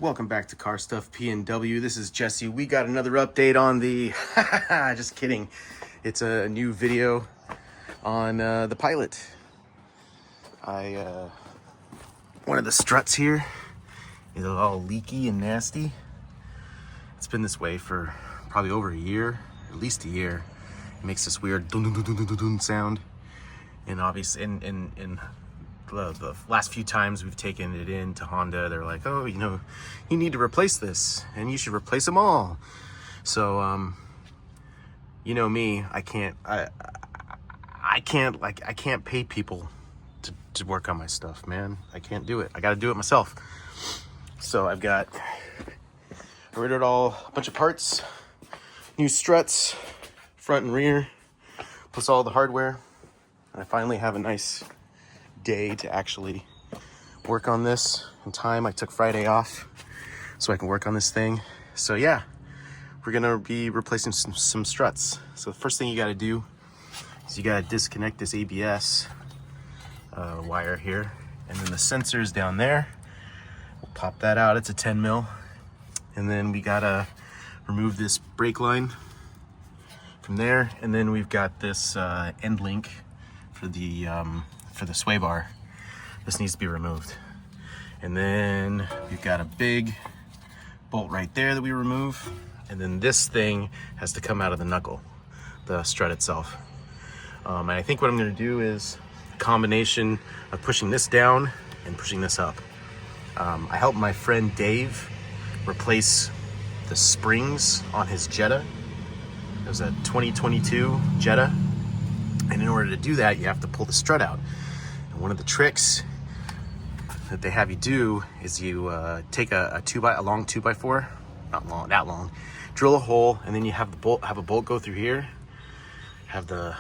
Welcome back to Car Stuff P&W. This is Jesse. We got another update on the... just kidding. It's a new video on the Pilot. One of the struts here is all leaky and nasty. It's been this way for probably over a year, at least a year. It makes this weird dun dun dun dun dun dun sound. And obviously, in the last few times we've taken it in to Honda, they're like, oh, you know, you need to replace this and you should replace them all. So you know me, I can't pay people to work on my stuff, man. I can't do it. I got to do it myself. So I ordered a bunch of parts, new struts, front and rear, plus all the hardware. And I finally have a nice day to actually work on this in time. I took Friday off so I can work on this thing. So yeah, we're gonna be replacing some struts. So the first thing you gotta do is you gotta disconnect this ABS wire here, and then the sensor's down there. We'll pop that out. It's a 10 mil. And then we gotta remove this brake line from there, and then we've got this end link for the sway bar. This needs to be removed. And then we've got a big bolt right there that we remove, and then this thing has to come out of the knuckle, the strut itself. And I think what I'm going to do is a combination of pushing this down and pushing this up. I helped my friend Dave replace the springs on his Jetta. It was a 2022 Jetta, and in order to do that, you have to pull the strut out. And one of the tricks that they have you do is you take a long 2x4, not long, that long, drill a hole, and then you have a bolt go through here, have the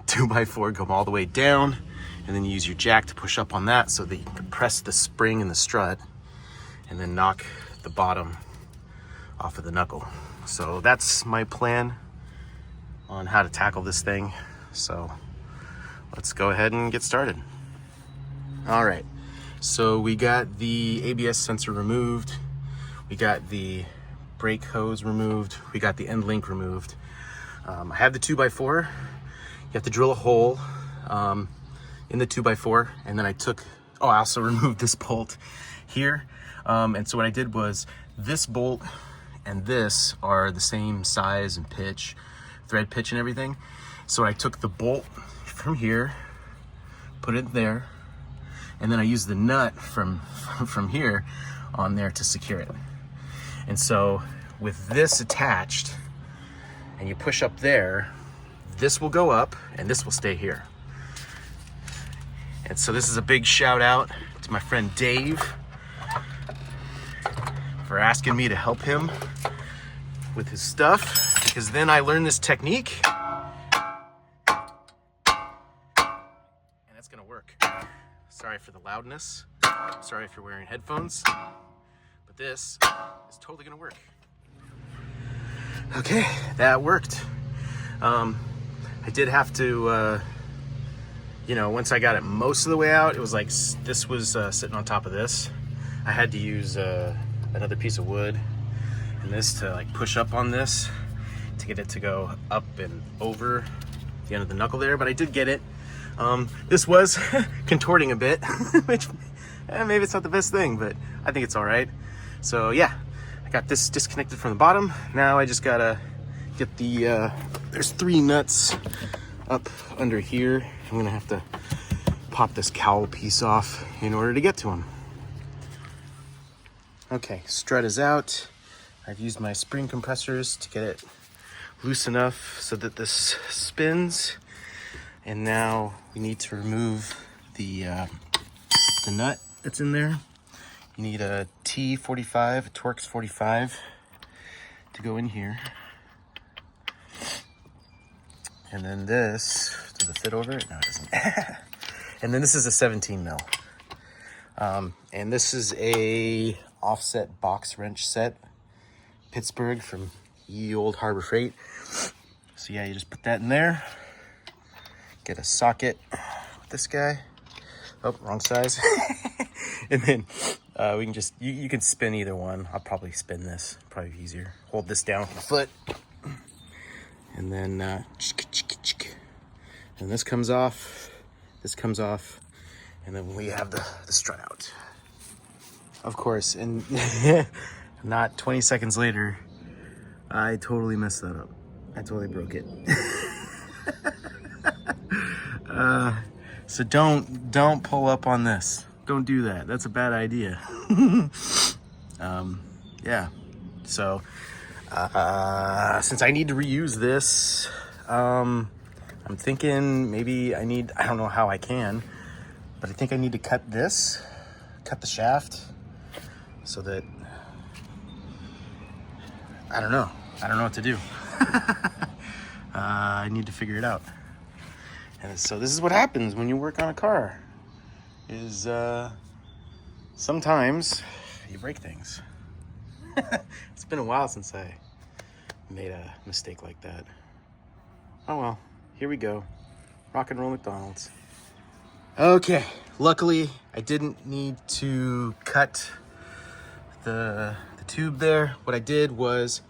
2x4 come all the way down, and then you use your jack to push up on that so that you can press the spring in the strut and then knock the bottom off of the knuckle. So that's my plan on how to tackle this thing. So let's go ahead and get started. All right, so we got the ABS sensor removed, we got the brake hose removed, we got the end link removed. I have the 2x4. You have to drill a hole in the 2x4, and then I also removed this bolt here. And so what I did was, this bolt and this are the same size and pitch, thread pitch and everything. So I took the bolt from here, put it there, and then I used the nut from here on there to secure it. And so with this attached, and you push up there, this will go up and this will stay here. And so this is a big shout out to my friend Dave for asking me to help him with his stuff, because then I learned this technique and it's gonna work. Sorry for the loudness, sorry if you're wearing headphones, but this is totally gonna work. Okay, that worked. I did have to once I got it most of the way out, it was like this was sitting on top of this. I had to use another piece of wood and this to like push up on this to get it to go up and over the end of the knuckle there, but I did get it. This was contorting a bit, which maybe it's not the best thing, but I think it's all right. So yeah, I got this disconnected from the bottom. Now I just gotta get there's 3 nuts up under here. I'm gonna have to pop this cowl piece off in order to get to them. Okay, strut is out. I've used my spring compressors to get it loose enough so that this spins. And now we need to remove the nut that's in there. You need a T45, a Torx 45 to go in here. And then this, does it fit over it? No, it doesn't. And then this is a 17 mil. And this is a offset box wrench set, Pittsburgh, from ye old Harbor Freight. So yeah, you just put that in there, get a socket with this guy. Oh, wrong size. And then we can just, you can spin either one. I'll probably spin this, probably easier. Hold this down with my foot. And then, and this comes off, and then we have the strut out. Of course, and not 20 seconds later, I totally messed that up. I totally broke it. So don't pull up on this. Don't do that. That's a bad idea. Yeah. So since I need to reuse this, I'm thinking maybe I don't know how I can, but I think I need to cut the shaft so that, I don't know what to do. I need to figure it out. And so this is what happens when you work on a car, is sometimes you break things. It's been a while since I made a mistake like that. Oh well, here we go. Rock and roll McDonald's. Okay, luckily I didn't need to cut the tube there. What I did was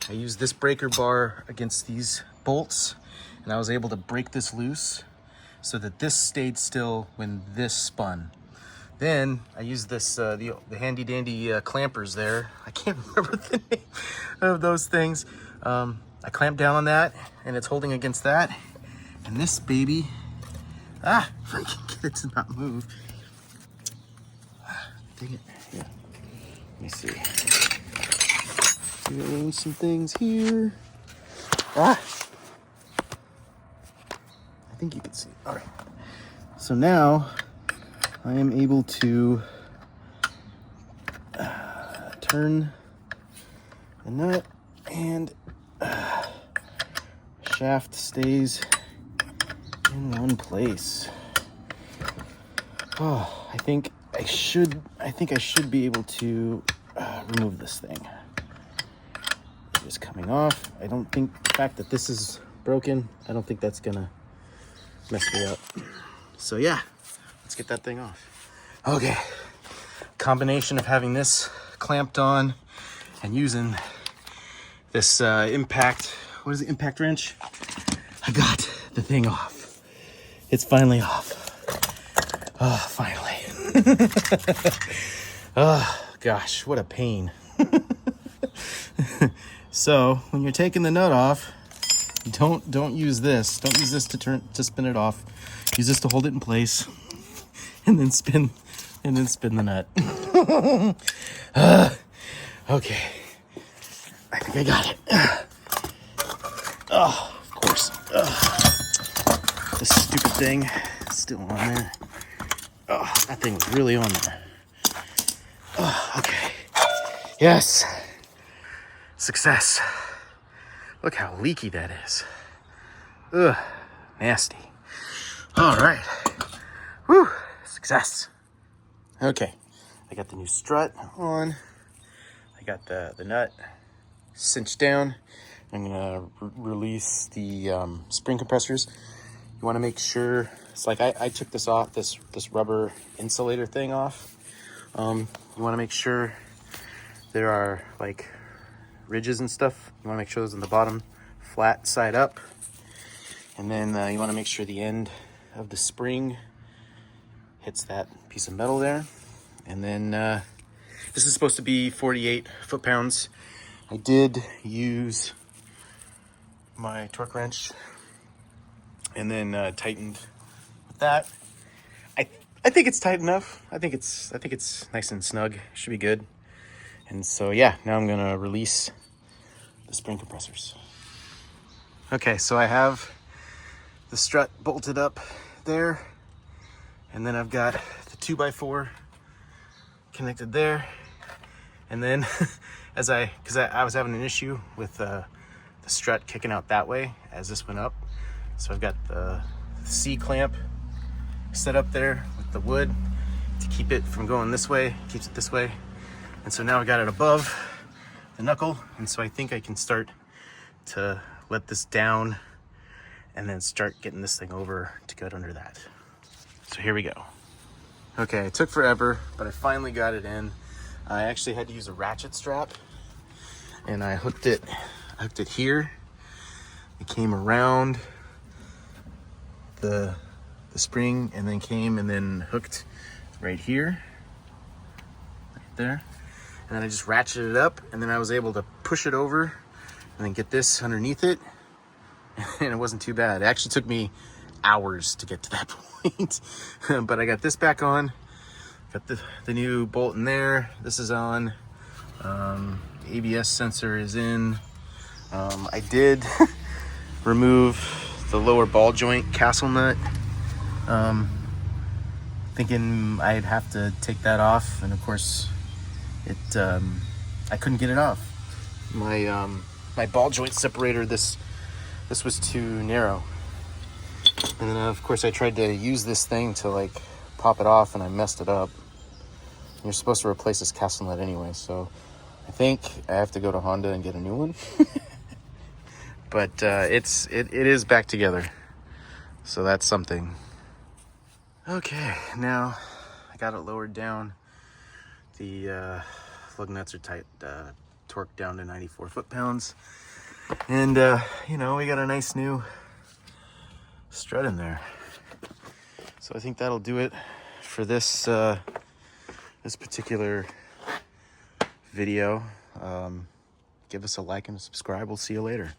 I used this breaker bar against these bolts, and I was able to break this loose so that this stayed still when this spun. Then I used this, the handy dandy clampers there. I can't remember the name of those things. I clamped down on that, and it's holding against that. And this baby, if I can get it to not move. Dang it, yeah. Let me see. Rearrange some things here. I think you can see. All right. So now I am able to turn the nut, and shaft stays in one place. Oh, I think I should be able to remove this thing. It is coming off. I don't think the fact that this is broken, I don't think that's gonna mess me up. So yeah, let's get that thing off. Okay, combination of having this clamped on and using this impact wrench, I got the thing off. It's finally off. Oh, finally. Oh gosh, what a pain. So when you're taking the nut off, don't use this. Don't use this to spin it off. Use this to hold it in place, and then spin the nut. Okay, I think I got it. Oh, of course. This stupid thing is still on there. Oh, that thing was really on there. Oh, okay. Yes. Success. Look how leaky that is. Ugh, nasty. All right. Whew, success. Okay, I got the new strut on. I got the nut cinched down. I'm gonna release the spring compressors. You wanna make sure, it's like I took this off, this rubber insulator thing off. You wanna make sure there are like ridges and stuff. You want to make sure those on the bottom flat side up, and then you want to make sure the end of the spring hits that piece of metal there. And then this is supposed to be 48 foot-pounds. I did use my torque wrench and then tightened with that. I think it's tight enough. I think it's nice and snug. Should be good. And so yeah, now I'm gonna release the spring compressors. Okay, so I have the strut bolted up there, and then I've got the 2x4 connected there. And then because I was having an issue with the strut kicking out that way as this went up, so I've got the C-clamp set up there with the wood to keep it from going this way, keeps it this way. And so now I got it above the knuckle, and so I think I can start to let this down and then start getting this thing over to go under that. So here we go. Okay, it took forever, but I finally got it in. I actually had to use a ratchet strap, and I hooked it here. It came around the spring and then came and then hooked right here, right there. And then I just ratcheted it up, and then I was able to push it over and then get this underneath it. And it wasn't too bad. It actually took me hours to get to that point. But I got this back on. Got the new bolt in there. This is on. The ABS sensor is in. I did remove the lower ball joint castle nut, thinking I'd have to take that off, and of course I couldn't get it off. My ball joint separator, this was too narrow, and then of course I tried to use this thing to like pop it off, and I messed it up. You're supposed to replace this castle nut anyway, so I think I have to go to Honda and get a new one. But it is back together, so that's something. Okay, now I got it lowered down. The lug nuts are tight, torqued down to 94 foot-pounds, and you know, we got a nice new strut in there. So I think that'll do it for this this particular video. Give us a like and a subscribe. We'll see you later.